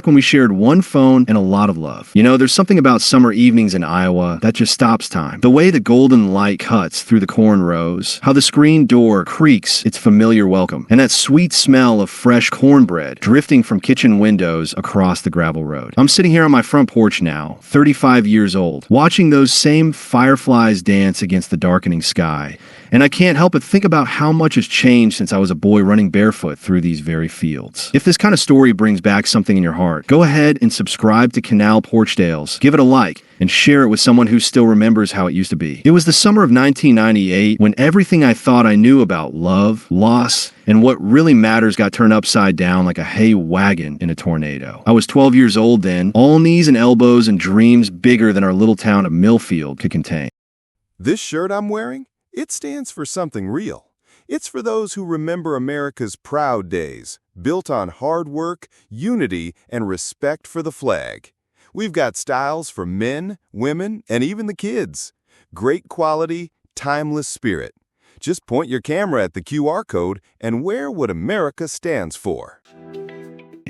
back when we shared one phone and a lot of love. You know, there's something about summer evenings in Iowa that just stops time. The way the golden light cuts through the corn rows, how the screen door creaks its familiar welcome, and that sweet smell of fresh cornbread drifting from kitchen windows across the gravel road. I'm sitting here on my front porch now, 35 years old, watching those same fireflies dance against the darkening sky, and I can't help but think about how much has changed since I was a boy running barefoot through these very fields. If this kind of story brings back something in your heart, go ahead and subscribe to Canal PorchTales, give it a like, and share it with someone who still remembers how it used to be. It was the summer of 1998 when everything I thought I knew about love, loss, and what really matters got turned upside down like a hay wagon in a tornado. I was 12 years old then, all knees and elbows and dreams bigger than our little town of Millfield could contain. This shirt I'm wearing? It stands for something real. It's for those who remember America's proud days, built on hard work, unity, and respect for the flag. We've got styles for men, women, and even the kids. Great quality, timeless spirit. Just point your camera at the QR code and wear what America stands for.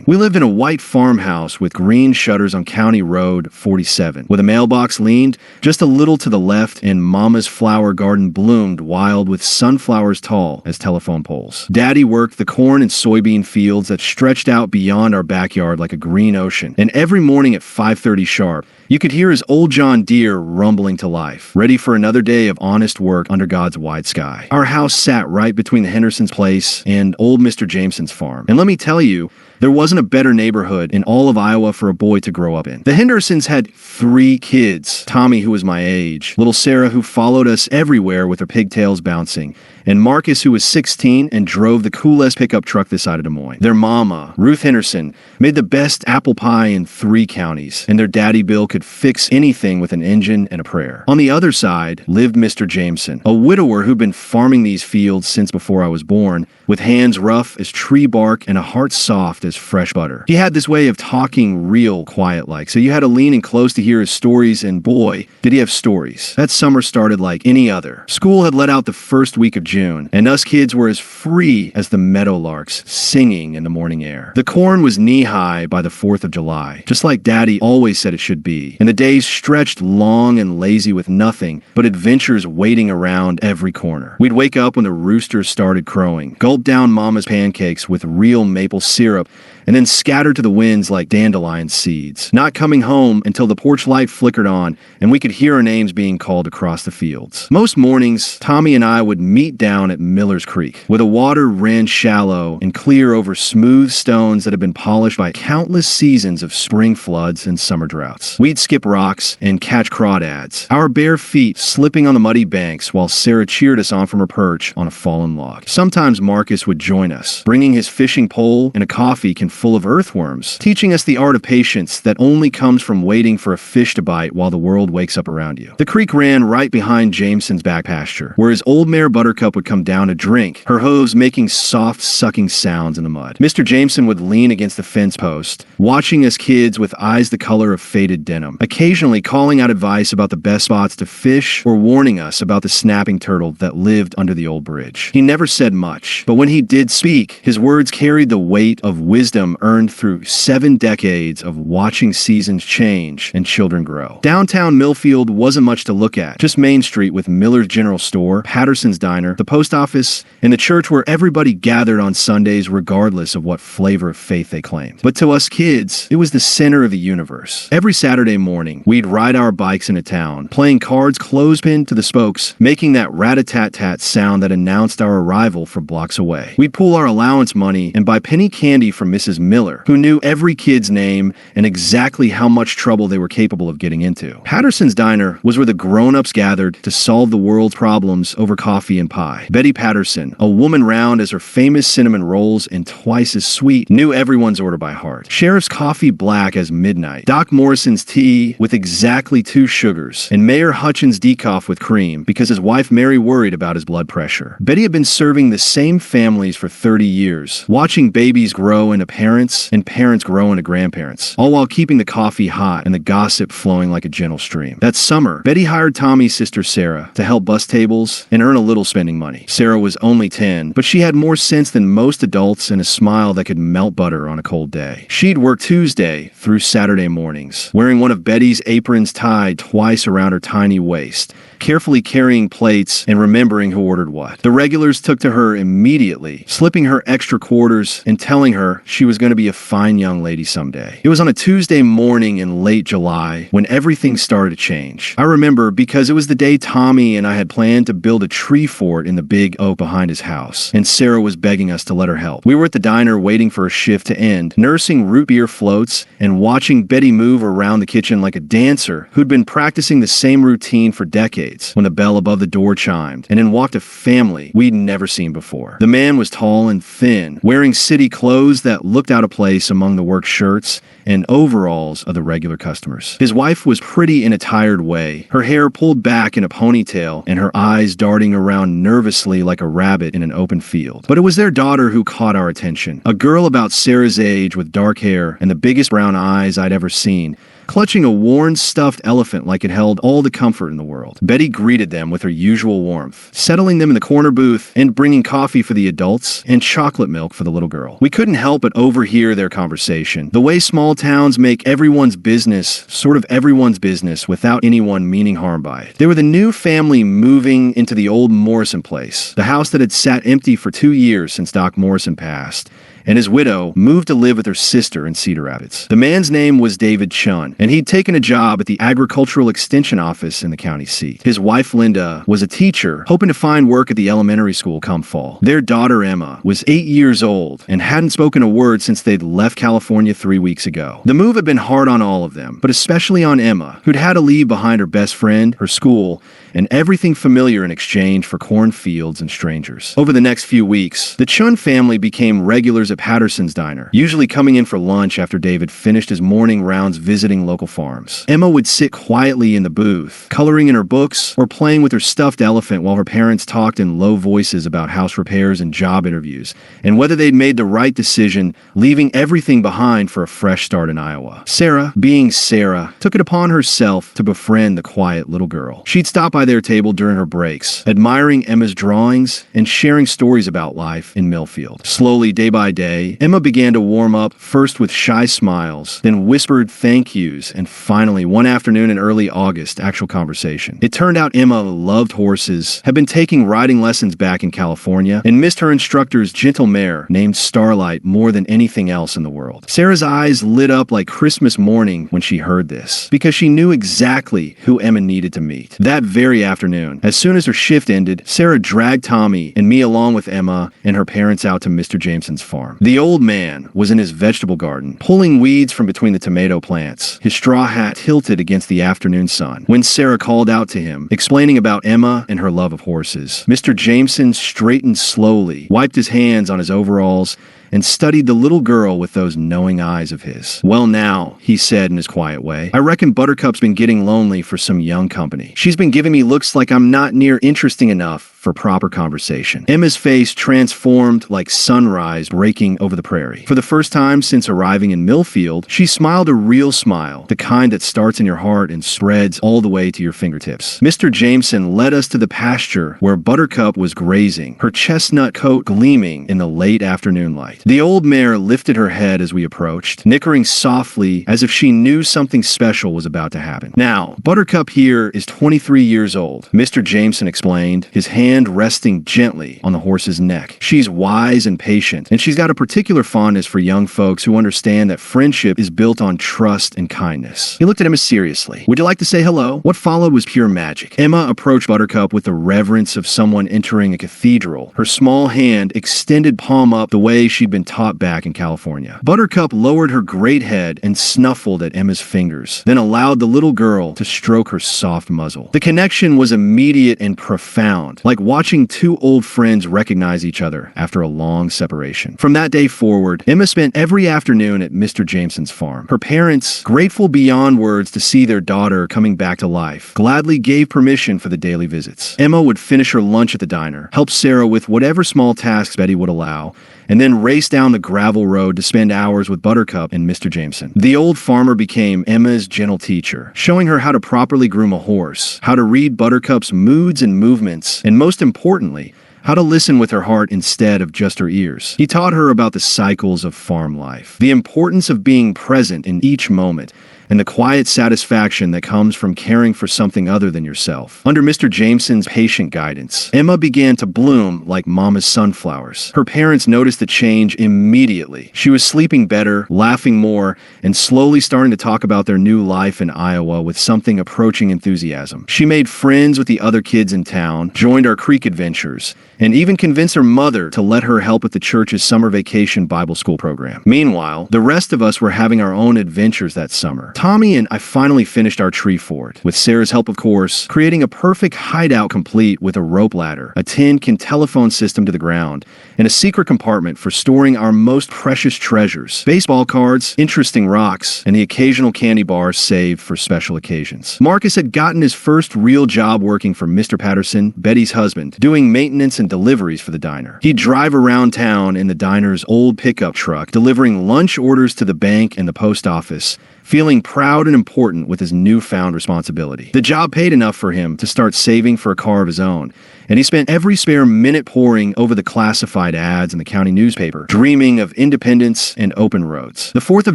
We lived in a white farmhouse with green shutters on County Road 47, where the mailbox leaned just a little to the left and Mama's flower garden bloomed wild with sunflowers tall as telephone poles. Daddy worked the corn and soybean fields that stretched out beyond our backyard like a green ocean, and every morning at 5:30 sharp, you could hear his old John Deere rumbling to life, ready for another day of honest work under God's wide sky. Our house sat right between the Hendersons' place and old Mr. Jameson's farm. And let me tell you, there wasn't a better neighborhood in all of Iowa for a boy to grow up in. The Hendersons had 3 kids. Tommy, who was my age, little Sarah, who followed us everywhere with her pigtails bouncing, and Marcus, who was 16 and drove the coolest pickup truck this side of Des Moines. Their mama, Ruth Henderson, made the best apple pie in 3 counties, and their daddy Bill could fix anything with an engine and a prayer. On the other side lived Mr. Jameson, a widower who'd been farming these fields since before I was born, with hands rough as tree bark and a heart soft as fresh butter. He had this way of talking real quiet-like, so you had to lean in close to hear his stories, and boy, did he have stories. That summer started like any other. School had let out the first week of June, and us kids were as free as the meadowlarks singing in the morning air. The corn was knee-high by the 4th of July, just like Daddy always said it should be, and the days stretched long and lazy with nothing but adventures waiting around every corner. We'd wake up when the roosters started crowing, gulp down Mama's pancakes with real maple syrup, and then scatter to the winds like dandelion seeds, not coming home until the porch light flickered on and we could hear our names being called across the fields. Most mornings, Tommy and I would meet down at Miller's Creek, where the water ran shallow and clear over smooth stones that had been polished by countless seasons of spring floods and summer droughts. We'd skip rocks and catch crawdads, our bare feet slipping on the muddy banks while Sarah cheered us on from her perch on a fallen log. Sometimes Marcus would join us, bringing his fishing pole and a coffee can full of earthworms, teaching us the art of patience that only comes from waiting for a fish to bite while the world wakes up around you. The creek ran right behind Jameson's back pasture, where his old mare Buttercup would come down to drink, her hooves making soft sucking sounds in the mud. Mr. Jameson would lean against the fence post, watching us kids with eyes the color of faded denim, occasionally calling out advice about the best spots to fish or warning us about the snapping turtle that lived under the old bridge. He never said much, but when he did speak, his words carried the weight of wisdom earned through 7 decades of watching seasons change and children grow. Downtown Millfield wasn't much to look at, just Main Street with Miller's General Store, Patterson's Diner, the post office, and the church where everybody gathered on Sundays regardless of what flavor of faith they claimed. But to us kids, it was the center of the universe. Every Saturday morning, we'd ride our bikes into town, playing cards clothespin to the spokes, making that rat-a-tat-tat sound that announced our arrival for blocks away. We'd pool our allowance money and buy penny candy from Mrs. Miller, who knew every kid's name and exactly how much trouble they were capable of getting into. Patterson's Diner was where the grown-ups gathered to solve the world's problems over coffee and pie. Betty Patterson, a woman round as her famous cinnamon rolls and twice as sweet, knew everyone's order by heart. Sheriff's coffee black as midnight, Doc Morrison's tea with exactly 2 sugars, and Mayor Hutchins' decaf with cream because his wife Mary worried about his blood pressure. Betty had been serving the same families for 30 years, watching babies grow into parents and parents grow into grandparents, all while keeping the coffee hot and the gossip flowing like a gentle stream. That summer, Betty hired Tommy's sister Sarah to help bus tables and earn a little spending spending money. Sarah was only 10, but she had more sense than most adults and a smile that could melt butter on a cold day. She'd work Tuesday through Saturday mornings, wearing one of Betty's aprons tied twice around her tiny waist, carefully carrying plates and remembering who ordered what. The regulars took to her immediately, slipping her extra quarters and telling her she was going to be a fine young lady someday. It was on a Tuesday morning in late July when everything started to change. I remember because it was the day Tommy and I had planned to build a tree fort in the big oak behind his house, and Sarah was begging us to let her help. We were at the diner waiting for a shift to end, nursing root beer floats and watching Betty move around the kitchen like a dancer who'd been practicing the same routine for decades, when the bell above the door chimed, and in walked a family we'd never seen before. The man was tall and thin, wearing city clothes that looked out of place among the work shirts and overalls of the regular customers. His wife was pretty in a tired way, her hair pulled back in a ponytail and her eyes darting around nervously like a rabbit in an open field. But it was their daughter who caught our attention, a girl about Sarah's age with dark hair and the biggest brown eyes I'd ever seen, clutching a worn stuffed elephant like it held all the comfort in the world. Betty greeted them with her usual warmth, settling them in the corner booth and bringing coffee for the adults and chocolate milk for the little girl. We couldn't help but overhear their conversation, the way small towns make everyone's business sort of everyone's business without anyone meaning harm by it. They were the new family moving into the old Morrison place, the house that had sat empty for 2 years since Doc Morrison passed, and his widow moved to live with her sister in Cedar Rapids. The man's name was David Chun, and he'd taken a job at the Agricultural Extension Office in the county seat. His wife, Linda, was a teacher, hoping to find work at the elementary school come fall. Their daughter, Emma, was 8 years old and hadn't spoken a word since they'd left California 3 weeks ago. The move had been hard on all of them, but especially on Emma, who'd had to leave behind her best friend, her school, and everything familiar in exchange for cornfields and strangers. Over the next few weeks, the Chun family became regulars at Patterson's Diner, usually coming in for lunch after David finished his morning rounds visiting local farms. Emma would sit quietly in the booth, coloring in her books or playing with her stuffed elephant while her parents talked in low voices about house repairs and job interviews, and whether they'd made the right decision, leaving everything behind for a fresh start in Iowa. Sarah, being Sarah, took it upon herself to befriend the quiet little girl. She'd stop by their table during her breaks, admiring Emma's drawings and sharing stories about life in Millfield. Slowly, day by day, Emma began to warm up, first with shy smiles, then whispered thank yous, and finally, one afternoon in early August, actual conversation. It turned out Emma loved horses, had been taking riding lessons back in California, and missed her instructor's gentle mare named Starlight more than anything else in the world. Sarah's eyes lit up like Christmas morning when she heard this, because she knew exactly who Emma needed to meet. That very afternoon, as soon as her shift ended, Sarah dragged Tommy and me along with Emma and her parents out to Mr. Jameson's farm. The old man was in his vegetable garden, pulling weeds from between the tomato plants, his straw hat tilted against the afternoon sun, when Sarah called out to him, explaining about Emma and her love of horses. Mr. Jameson straightened slowly, wiped his hands on his overalls, and studied the little girl with those knowing eyes of his. "Well now," he said in his quiet way, "I reckon Buttercup's been getting lonely for some young company. She's been giving me looks like I'm not near interesting enough for proper conversation." Emma's face transformed like sunrise breaking over the prairie. For the first time since arriving in Millfield, she smiled a real smile, the kind that starts in your heart and spreads all the way to your fingertips. Mr. Jameson led us to the pasture where Buttercup was grazing, her chestnut coat gleaming in the late afternoon light. The old mare lifted her head as we approached, nickering softly as if she knew something special was about to happen. "Now, Buttercup here is 23 years old," Mr. Jameson explained, his hand resting gently on the horse's neck. "She's wise and patient, and she's got a particular fondness for young folks who understand that friendship is built on trust and kindness." He looked at Emma seriously. "Would you like to say hello?" What followed was pure magic. Emma approached Buttercup with the reverence of someone entering a cathedral, her small hand extended palm up the way she'd been taught back in California. Buttercup lowered her great head and snuffled at Emma's fingers, then allowed the little girl to stroke her soft muzzle. The connection was immediate and profound, like watching two old friends recognize each other after a long separation. From that day forward, Emma spent every afternoon at Mr. Jameson's farm. Her parents, grateful beyond words to see their daughter coming back to life, gladly gave permission for the daily visits. Emma would finish her lunch at the diner, help Sarah with whatever small tasks Betty would allow, and then race down the gravel road to spend hours with Buttercup and Mr. Jameson. The old farmer became Emma's gentle teacher, showing her how to properly groom a horse, how to read Buttercup's moods and movements, and most importantly, how to listen with her heart instead of just her ears. He taught her about the cycles of farm life, the importance of being present in each moment, and the quiet satisfaction that comes from caring for something other than yourself. Under Mr. Jameson's patient guidance, Emma began to bloom like Mama's sunflowers. Her parents noticed the change immediately. She was sleeping better, laughing more, and slowly starting to talk about their new life in Iowa with something approaching enthusiasm. She made friends with the other kids in town, joined our creek adventures, and even convinced her mother to let her help with the church's summer vacation Bible school program. Meanwhile, the rest of us were having our own adventures that summer. Tommy and I finally finished our tree fort, with Sarah's help of course, creating a perfect hideout complete with a rope ladder, a tin-can telephone system to the ground, and a secret compartment for storing our most precious treasures, baseball cards, interesting rocks, and the occasional candy bar saved for special occasions. Marcus had gotten his first real job working for Mr. Patterson, Betty's husband, doing maintenance and deliveries for the diner. He'd drive around town in the diner's old pickup truck, delivering lunch orders to the bank and the post office, feeling proud and important with his newfound responsibility. The job paid enough for him to start saving for a car of his own, and he spent every spare minute poring over the classified ads in the county newspaper, dreaming of independence and open roads. The 4th of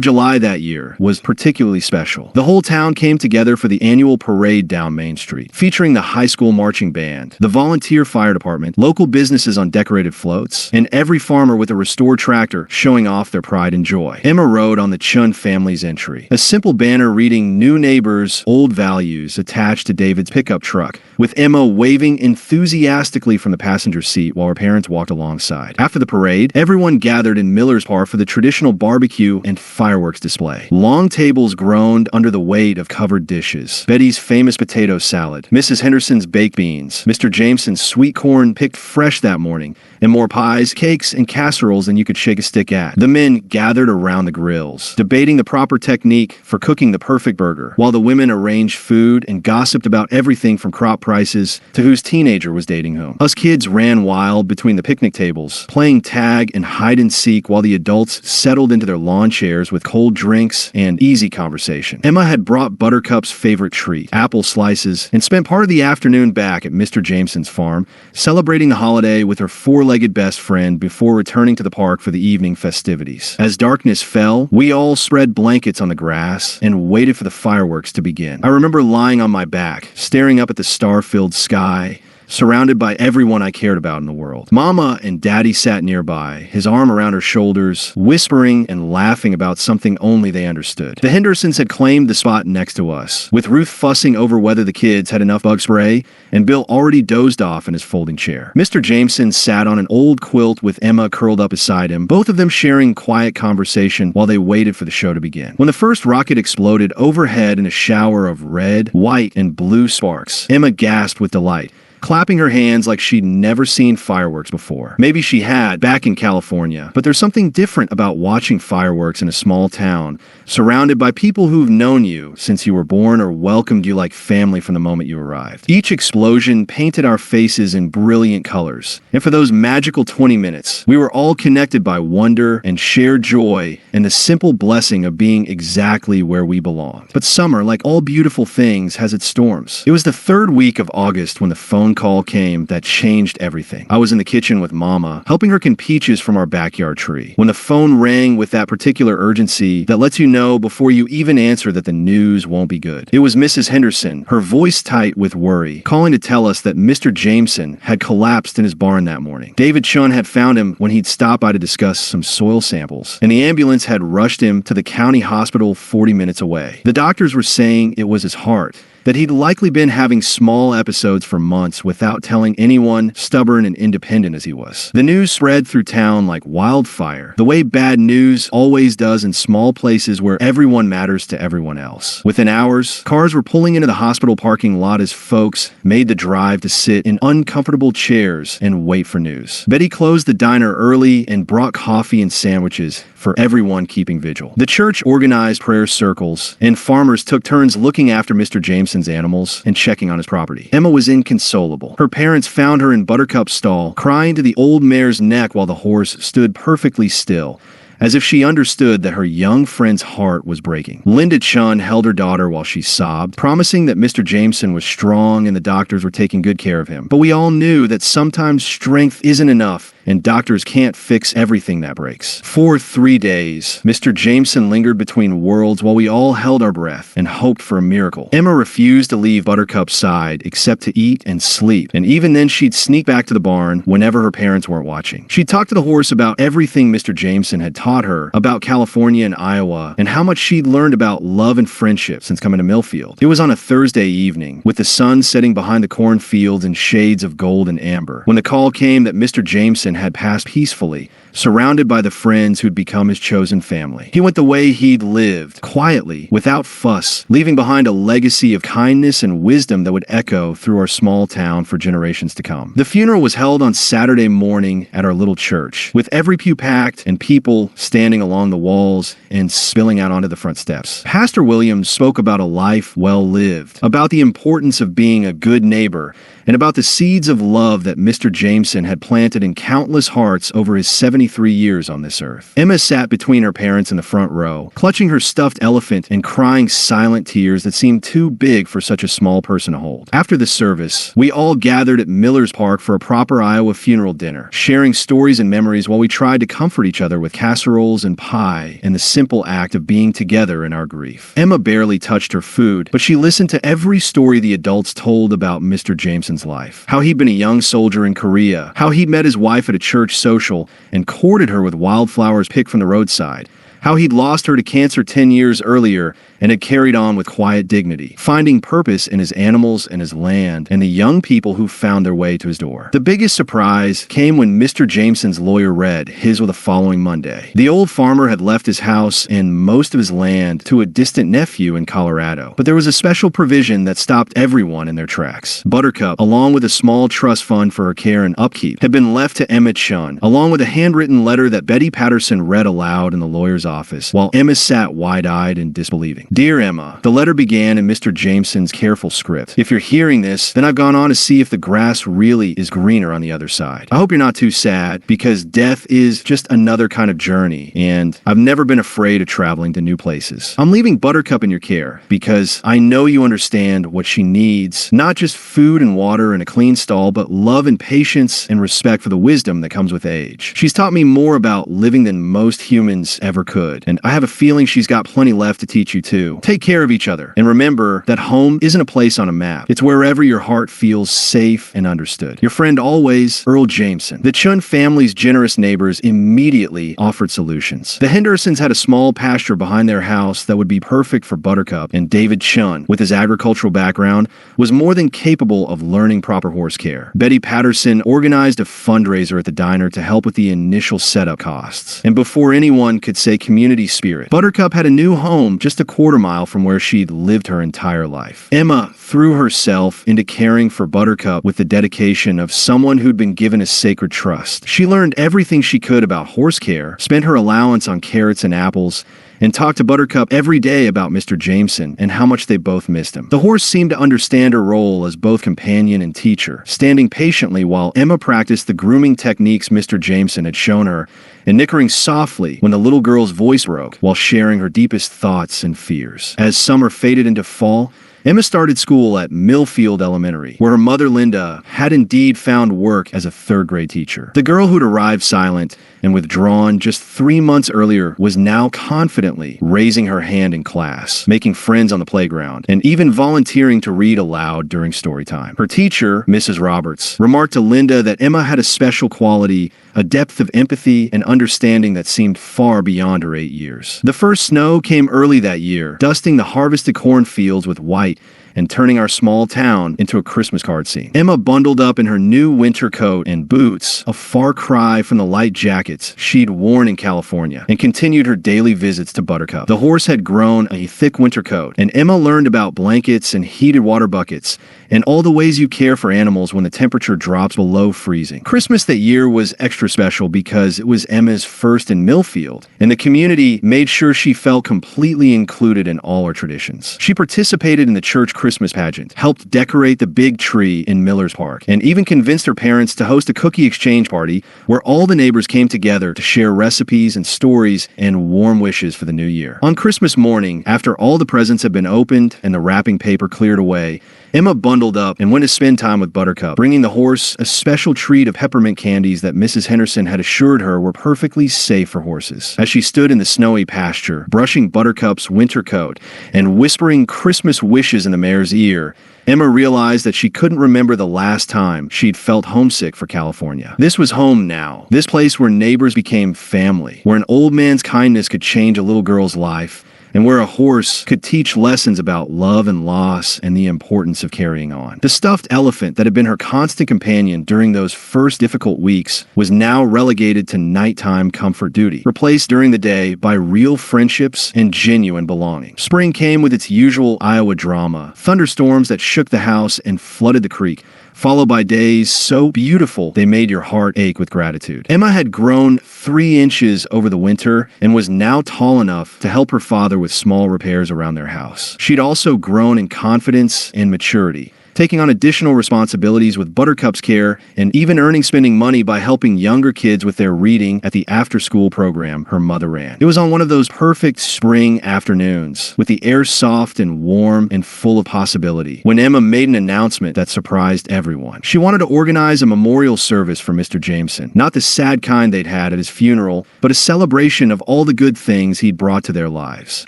July that year was particularly special. The whole town came together for the annual parade down Main Street, featuring the high school marching band, the volunteer fire department, local businesses on decorated floats, and every farmer with a restored tractor showing off their pride and joy. Emma rode on the Chun family's entry, a simple banner reading "New Neighbors, Old Values" attached to David's pickup truck, with Emma waving enthusiastically from the passenger seat while her parents walked alongside. After the parade, everyone gathered in Miller's Park for the traditional barbecue and fireworks display. Long tables groaned under the weight of covered dishes. Betty's famous potato salad, Mrs. Henderson's baked beans, Mr. Jameson's sweet corn picked fresh that morning, and more pies, cakes, and casseroles than you could shake a stick at. The men gathered around the grills, debating the proper technique for cooking the perfect burger, while the women arranged food and gossiped about everything from crop prices to whose teenager was dating whom. Us kids ran wild between the picnic tables, playing tag and hide and seek while the adults settled into their lawn chairs with cold drinks and easy conversation. Emma had brought Buttercup's favorite treat, apple slices, and spent part of the afternoon back at Mr. Jameson's farm, celebrating the holiday with her four-legged best friend before returning to the park for the evening festivities. As darkness fell, we all spread blankets on the grass and waited for the fireworks to begin. I remember lying on my back, staring up at the star-filled sky, surrounded by everyone I cared about in the world. Mama and Daddy sat nearby, his arm around her shoulders, whispering and laughing about something only they understood. The Hendersons had claimed the spot next to us, with Ruth fussing over whether the kids had enough bug spray, and Bill already dozed off in his folding chair. Mr. Jameson sat on an old quilt with Emma curled up beside him, both of them sharing quiet conversation while they waited for the show to begin. When the first rocket exploded overhead in a shower of red, white, and blue sparks, Emma gasped with delight, clapping her hands like she'd never seen fireworks before. Maybe she had, back in California, but there's something different about watching fireworks in a small town, surrounded by people who've known you since you were born or welcomed you like family from the moment you arrived. Each explosion painted our faces in brilliant colors, and for those magical 20 minutes, we were all connected by wonder and shared joy and the simple blessing of being exactly where we belonged. But summer, like all beautiful things, has its storms. It was the 3rd week of August when the phone call came that changed everything. I was in the kitchen with Mama, helping her can peaches from our backyard tree, when the phone rang with that particular urgency that lets you know before you even answer that the news won't be good. It was Mrs. Henderson, her voice tight with worry, calling to tell us that Mr. Jameson had collapsed in his barn that morning. David Chun had found him when he'd stopped by to discuss some soil samples, and the ambulance had rushed him to the county hospital 40 minutes away. The doctors were saying it was his heart, that he'd likely been having small episodes for months without telling anyone, stubborn and independent as he was. The news spread through town like wildfire, the way bad news always does in small places where everyone matters to everyone else. Within hours, cars were pulling into the hospital parking lot as folks made the drive to sit in uncomfortable chairs and wait for news. Betty closed the diner early and brought coffee and sandwiches for everyone keeping vigil. The church organized prayer circles, and farmers took turns looking after Mr. Jameson's animals and checking on his property. Emma was inconsolable. Her parents found her in Buttercup's stall, crying to the old mare's neck while the horse stood perfectly still, as if she understood that her young friend's heart was breaking. Linda Chun held her daughter while she sobbed, promising that Mr. Jameson was strong and the doctors were taking good care of him. But we all knew that sometimes strength isn't enough, and doctors can't fix everything that breaks. For 3 days, Mr. Jameson lingered between worlds while we all held our breath and hoped for a miracle. Emma refused to leave Buttercup's side except to eat and sleep, and even then she'd sneak back to the barn whenever her parents weren't watching. She'd talk to the horse about everything Mr. Jameson had taught her about California and Iowa, and how much she'd learned about love and friendship since coming to Millfield. It was on a Thursday evening, with the sun setting behind the cornfields in shades of gold and amber, when the call came that Mr. Jameson had passed peacefully, surrounded by the friends who'd become his chosen family. He went the way he'd lived, quietly, without fuss, leaving behind a legacy of kindness and wisdom that would echo through our small town for generations to come. The funeral was held on Saturday morning at our little church, with every pew packed and people standing along the walls and spilling out onto the front steps. Pastor Williams spoke about a life well lived, about the importance of being a good neighbor, and about the seeds of love that Mr. Jameson had planted in countless hearts over his 73 years on this earth. Emma sat between her parents in the front row, clutching her stuffed elephant and crying silent tears that seemed too big for such a small person to hold. After the service, we all gathered at Miller's Park for a proper Iowa funeral dinner, sharing stories and memories while we tried to comfort each other with casseroles and pie and the simple act of being together in our grief. Emma barely touched her food, but she listened to every story the adults told about Mr. Jameson's life. How he'd been a young soldier in Korea, how he'd met his wife at a church social and courted her with wildflowers picked from the roadside, how he'd lost her to cancer 10 years earlier and had carried on with quiet dignity, finding purpose in his animals and his land and the young people who found their way to his door. The biggest surprise came when Mr. Jameson's lawyer read his with the following Monday. The old farmer had left his house and most of his land to a distant nephew in Colorado, but there was a special provision that stopped everyone in their tracks. Buttercup, along with a small trust fund for her care and upkeep, had been left to Emma Chun, along with a handwritten letter that Betty Patterson read aloud in the lawyer's office, while Emma sat wide-eyed and disbelieving. Dear Emma, the letter began in Mr. Jameson's careful script. If you're hearing this, then I've gone on to see if the grass really is greener on the other side. I hope you're not too sad, because death is just another kind of journey, and I've never been afraid of traveling to new places. I'm leaving Buttercup in your care, because I know you understand what she needs, not just food and water and a clean stall, but love and patience and respect for the wisdom that comes with age. She's taught me more about living than most humans ever could, and I have a feeling she's got plenty left to teach you too. Take care of each other, and remember that home isn't a place on a map. It's wherever your heart feels safe and understood. Your friend always, Earl Jameson. The Chun family's generous neighbors immediately offered solutions. The Hendersons had a small pasture behind their house that would be perfect for Buttercup, and David Chun, with his agricultural background, was more than capable of learning proper horse care. Betty Patterson organized a fundraiser at the diner to help with the initial setup costs. And before anyone could say community spirit, Buttercup had a new home just a quarter mile from where she'd lived her entire life. Emma threw herself into caring for Buttercup with the dedication of someone who'd been given a sacred trust. She learned everything she could about horse care, spent her allowance on carrots and apples, and talked to Buttercup every day about Mr. Jameson and how much they both missed him. The horse seemed to understand her role as both companion and teacher, standing patiently while Emma practiced the grooming techniques Mr. Jameson had shown her, and nickering softly when the little girl's voice broke while sharing her deepest thoughts and fears. As summer faded into fall, Emma started school at Millfield Elementary, where her mother Linda had indeed found work as a third-grade teacher. The girl who'd arrived silent and withdrawn just 3 months earlier was now confidently raising her hand in class, making friends on the playground, and even volunteering to read aloud during story time. Her teacher, Mrs. Roberts, remarked to Linda that Emma had a special quality, a depth of empathy and understanding that seemed far beyond her 8 years. The first snow came early that year, dusting the harvested cornfields with white and turning our small town into a Christmas card scene. Emma bundled up in her new winter coat and boots, a far cry from the light jackets she'd worn in California, and continued her daily visits to Buttercup. The horse had grown a thick winter coat, and Emma learned about blankets and heated water buckets, and all the ways you care for animals when the temperature drops below freezing. Christmas that year was extra special because it was Emma's first in Millfield, and the community made sure she felt completely included in all our traditions. She participated in the church Christmas pageant, helped decorate the big tree in Miller's Park, and even convinced her parents to host a cookie exchange party where all the neighbors came together to share recipes and stories and warm wishes for the new year. On Christmas morning, after all the presents had been opened and the wrapping paper cleared away, Emma bundled up and went to spend time with Buttercup, bringing the horse a special treat of peppermint candies that Mrs. Henderson had assured her were perfectly safe for horses. As she stood in the snowy pasture, brushing Buttercup's winter coat and whispering Christmas wishes in the mare's ear, Emma realized that she couldn't remember the last time she'd felt homesick for California. This was home now. This place where neighbors became family, where an old man's kindness could change a little girl's life, and where a horse could teach lessons about love and loss and the importance of carrying on. The stuffed elephant that had been her constant companion during those first difficult weeks was now relegated to nighttime comfort duty, replaced during the day by real friendships and genuine belonging. Spring came with its usual Iowa drama, thunderstorms that shook the house and flooded the creek, followed by days so beautiful they made your heart ache with gratitude. Emma had grown 3 inches over the winter and was now tall enough to help her father with small repairs around their house. She'd also grown in confidence and maturity, taking on additional responsibilities with Buttercup's care and even spending money by helping younger kids with their reading at the after-school program her mother ran. It was on one of those perfect spring afternoons, with the air soft and warm and full of possibility, when Emma made an announcement that surprised everyone. She wanted to organize a memorial service for Mr. Jameson, not the sad kind they'd had at his funeral, but a celebration of all the good things he'd brought to their lives.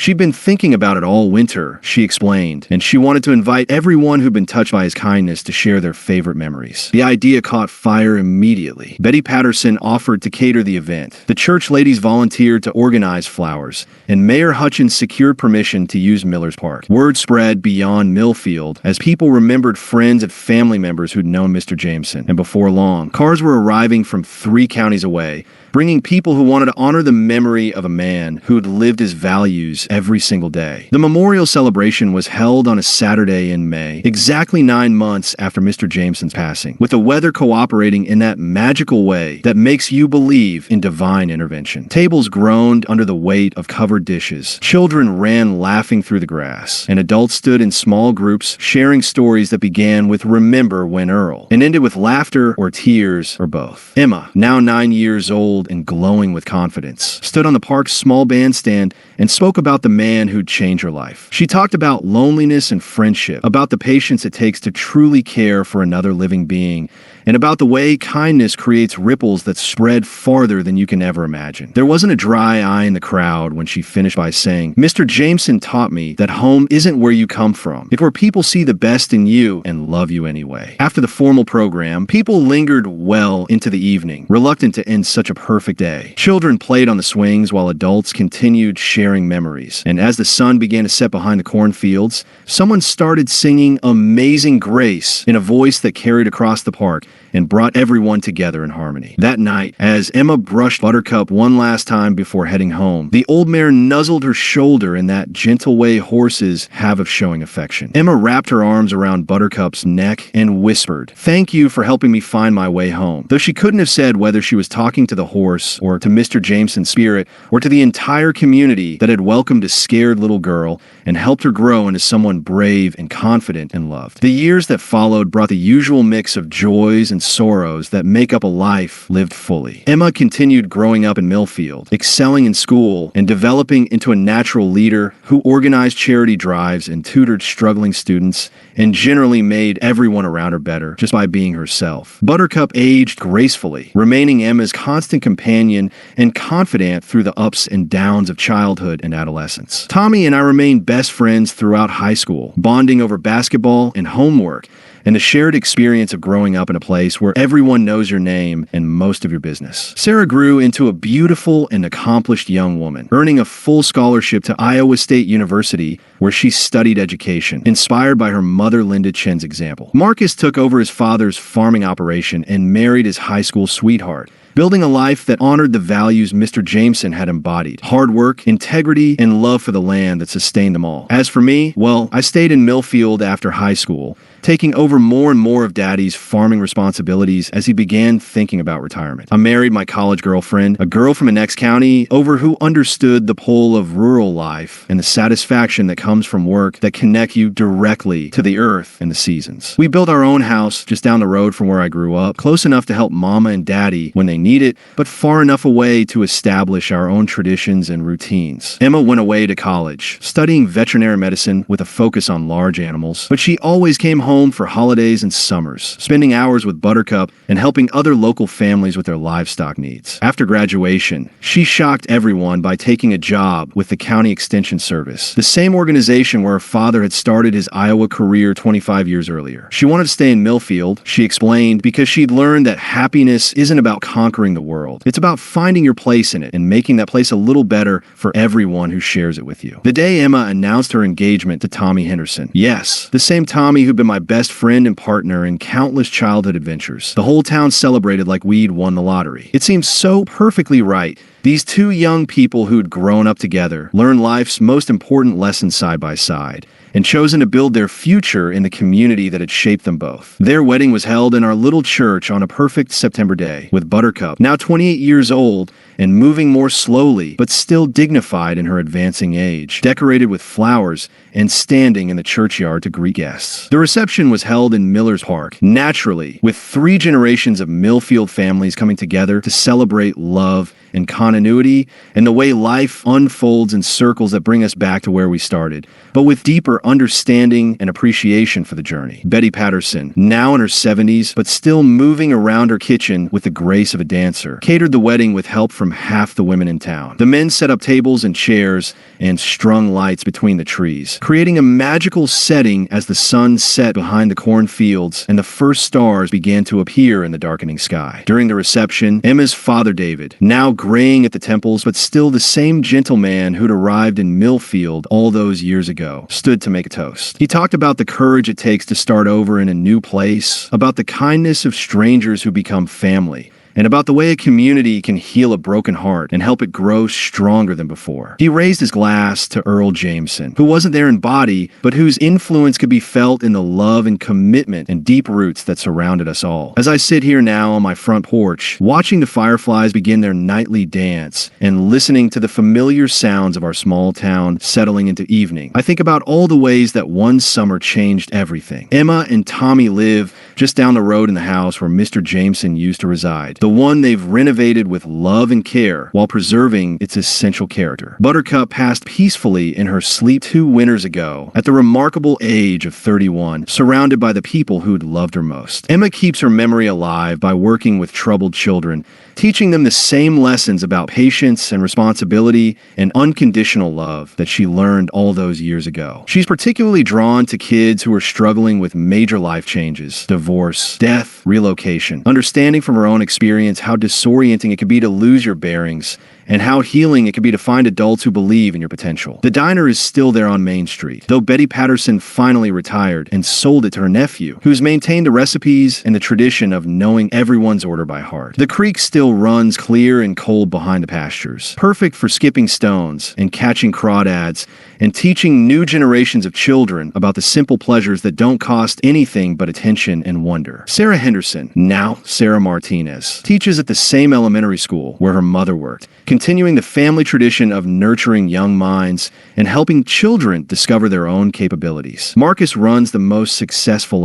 She'd been thinking about it all winter, she explained, and she wanted to invite everyone who'd been touched by his kindness to share their favorite memories. The idea caught fire immediately. Betty Patterson offered to cater the event. The church ladies volunteered to organize flowers, and Mayor Hutchins secured permission to use Miller's Park. Word spread beyond Millfield as people remembered friends and family members who'd known Mr. Jameson, and before long, cars were arriving from 3 counties away, bringing people who wanted to honor the memory of a man who had lived his values every single day. The memorial celebration was held on a Saturday in May, exactly 9 months after Mr. Jameson's passing, with the weather cooperating in that magical way that makes you believe in divine intervention. Tables groaned under the weight of covered dishes. Children ran laughing through the grass, and adults stood in small groups sharing stories that began with "Remember when Earl" and ended with laughter or tears or both. Emma, now 9 years old and glowing with confidence, stood on the park's small bandstand and spoke about the man who'd changed her life. She talked about loneliness and friendship, about the patience it takes to truly care for another living being, and about the way kindness creates ripples that spread farther than you can ever imagine. There wasn't a dry eye in the crowd when she finished by saying, "Mr. Jameson taught me that home isn't where you come from. It's where people see the best in you and love you anyway." After the formal program, people lingered well into the evening, reluctant to end such a perfect day. Children played on the swings while adults continued sharing memories. And as the sun began to set behind the cornfields, someone started singing "Amazing Grace" in a voice that carried across the park and brought everyone together in harmony. That night, as Emma brushed Buttercup one last time before heading home, the old mare nuzzled her shoulder in that gentle way horses have of showing affection. Emma wrapped her arms around Buttercup's neck and whispered, "Thank you for helping me find my way home." Though she couldn't have said whether she was talking to the horse or to Mr. Jameson's spirit or to the entire community that had welcomed a scared little girl and helped her grow into someone brave and confident and loved. The years that followed brought the usual mix of joys and sorrows that make up a life lived fully. Emma continued growing up in Millfield, excelling in school, and developing into a natural leader who organized charity drives and tutored struggling students and generally made everyone around her better just by being herself. Buttercup aged gracefully, remaining Emma's constant companion and confidant through the ups and downs of childhood and adolescence. Tommy and I remained best friends throughout high school, bonding over basketball and homework, and the shared experience of growing up in a place where everyone knows your name and most of your business. Sarah grew into a beautiful and accomplished young woman, earning a full scholarship to Iowa State University, where she studied education, inspired by her mother Linda Chen's example. Marcus took over his father's farming operation and married his high school sweetheart, building a life that honored the values Mr. Jameson had embodied: hard work, integrity, and love for the land that sustained them all. As for me, well, I stayed in Millfield after high school, taking over more and more of Daddy's farming responsibilities as he began thinking about retirement. I married my college girlfriend, a girl from the next county, over who understood the pull of rural life and the satisfaction that comes comes from work that connect you directly to the earth and the seasons. We built our own house just down the road from where I grew up, close enough to help Mama and Daddy when they need it, but far enough away to establish our own traditions and routines. Emma went away to college, studying veterinary medicine with a focus on large animals, but she always came home for holidays and summers, spending hours with Buttercup and helping other local families with their livestock needs. After graduation, she shocked everyone by taking a job with the County Extension Service, the same organization where her father had started his Iowa career 25 years earlier. She wanted to stay in Millfield, she explained, because she'd learned that happiness isn't about conquering the world. It's about finding your place in it and making that place a little better for everyone who shares it with you. The day Emma announced her engagement to Tommy Henderson. Yes, the same Tommy who'd been my best friend and partner in countless childhood adventures. The whole town celebrated like we'd won the lottery. It seemed so perfectly right. These two young people who'd grown up together, learned life's most important lessons side by side, and chosen to build their future in the community that had shaped them both. Their wedding was held in our little church on a perfect September day, with Buttercup, now 28 years old and moving more slowly, but still dignified in her advancing age, decorated with flowers and standing in the churchyard to greet guests. The reception was held in Miller's Park, naturally, with 3 generations of Millfield families coming together to celebrate love and continuity and the way life unfolds in circles that bring us back to where we started, but with deeper understanding and appreciation for the journey. Betty Patterson, now in her 70s, but still moving around her kitchen with the grace of a dancer, catered the wedding with help from half the women in town. The men set up tables and chairs and strung lights between the trees, creating a magical setting as the sun set behind the cornfields and the first stars began to appear in the darkening sky. During the reception, Emma's father David, now graying at the temples but still the same gentleman who'd arrived in Millfield all those years ago, stood to make a toast. He talked about the courage it takes to start over in a new place, about the kindness of strangers who become family, and about the way a community can heal a broken heart and help it grow stronger than before. He raised his glass to Earl Jameson, who wasn't there in body, but whose influence could be felt in the love and commitment and deep roots that surrounded us all. As I sit here now on my front porch, watching the fireflies begin their nightly dance and listening to the familiar sounds of our small town settling into evening, I think about all the ways that one summer changed everything. Emma and Tommy live just down the road in the house where Mr. Jameson used to reside, the one they've renovated with love and care while preserving its essential character. Buttercup passed peacefully in her sleep 2 winters ago at the remarkable age of 31, surrounded by the people who'd loved her most. Emma keeps her memory alive by working with troubled children, teaching them the same lessons about patience and responsibility and unconditional love that she learned all those years ago. She's particularly drawn to kids who are struggling with major life changes, divorce, death, relocation, understanding from her own experience how disorienting it can be to lose your bearings and how healing it can be to find adults who believe in your potential. The diner is still there on Main Street, though Betty Patterson finally retired and sold it to her nephew, who's maintained the recipes and the tradition of knowing everyone's order by heart. The creek still runs clear and cold behind the pastures, perfect for skipping stones and catching crawdads and teaching new generations of children about the simple pleasures that don't cost anything but attention and wonder. Sarah Henderson, now Sarah Martinez, teaches at the same elementary school where her mother worked, continuing the family tradition of nurturing young minds and helping children discover their own capabilities. Marcus runs the most successful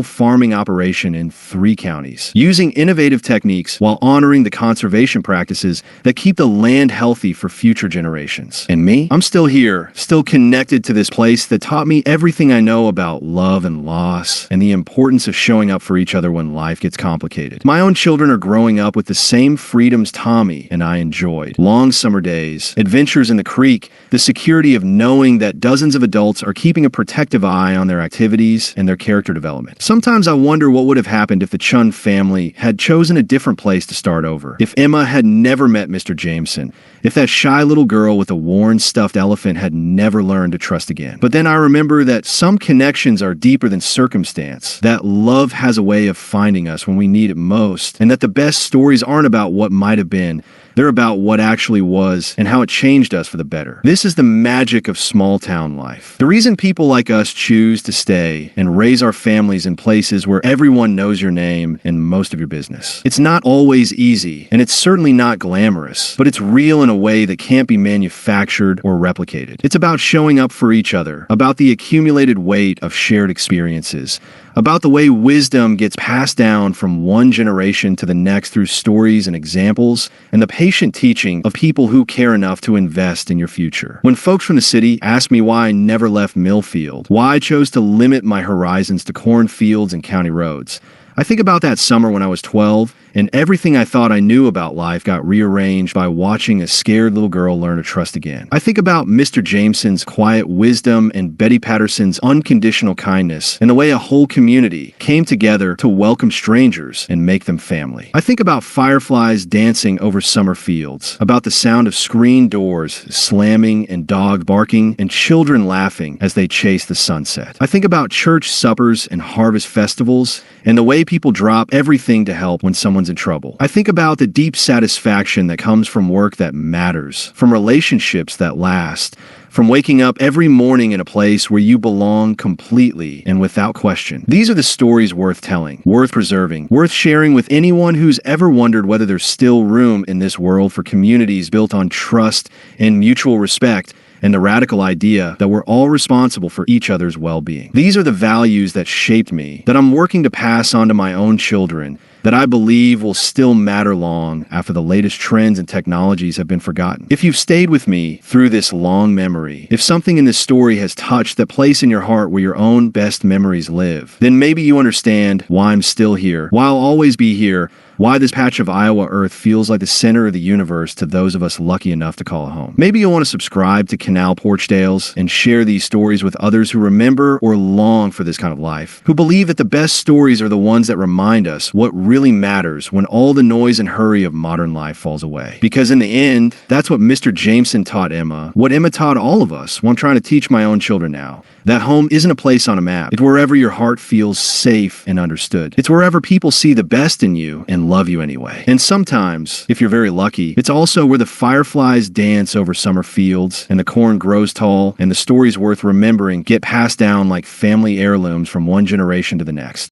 farming operation in 3 counties, using innovative techniques while honoring the conservation practices that keep the land healthy for future generations. And me? I'm still here, still connected to this place that taught me everything I know about love and loss and the importance of showing up for each other when life gets complicated. My own children are growing up with the same freedoms Tommy and I enjoyed. Long summer days, adventures in the creek, the security of knowing that dozens of adults are keeping a protective eye on their activities and their character development. Sometimes I wonder what would have happened if the Chun family had chosen a different place to start over. If Emma had never met Mr. Jameson, if that shy little girl with a worn stuffed elephant had never learned to trust again. But then I remember that some connections are deeper than circumstance, that love has a way of finding us when we need it most, and that the best stories aren't about what might have been, They're about what actually was and how it changed us for the better. This is the magic of small town life. The reason people like us choose to stay and raise our families in places where everyone knows your name and most of your business. It's not always easy, and it's certainly not glamorous, but it's real in a way that can't be manufactured or replicated. It's about showing up for each other, about the accumulated weight of shared experiences, about the way wisdom gets passed down from one generation to the next through stories and examples, and the patient teaching of people who care enough to invest in your future. When folks from the city ask me why I never left Millfield, why I chose to limit my horizons to cornfields and county roads, I think about that summer when I was 12, and everything I thought I knew about life got rearranged by watching a scared little girl learn to trust again. I think about Mr. Jameson's quiet wisdom and Betty Patterson's unconditional kindness and the way a whole community came together to welcome strangers and make them family. I think about fireflies dancing over summer fields, about the sound of screen doors slamming and dogs barking and children laughing as they chase the sunset. I think about church suppers and harvest festivals and the way people drop everything to help when someone's in trouble. I think about the deep satisfaction that comes from work that matters, from relationships that last, from waking up every morning in a place where you belong completely and without question. These are the stories worth telling, worth preserving, worth sharing with anyone who's ever wondered whether there's still room in this world for communities built on trust and mutual respect, and the radical idea that we're all responsible for each other's well-being. These are the values that shaped me, that I'm working to pass on to my own children, that I believe will still matter long after the latest trends and technologies have been forgotten. If you've stayed with me through this long memory, if something in this story has touched that place in your heart where your own best memories live, then maybe you understand why I'm still here, why I'll always be here, why this patch of Iowa earth feels like the center of the universe to those of us lucky enough to call it home. Maybe you'll want to subscribe to Canal PorchTales and share these stories with others who remember or long for this kind of life, who believe that the best stories are the ones that remind us what really matters when all the noise and hurry of modern life falls away. Because in the end, that's what Mr. Jameson taught Emma, what Emma taught all of us, what I'm trying to teach my own children now. That home isn't a place on a map. It's wherever your heart feels safe and understood. It's wherever people see the best in you and love you anyway. And sometimes, if you're very lucky, it's also where the fireflies dance over summer fields and the corn grows tall and the stories worth remembering get passed down like family heirlooms from one generation to the next.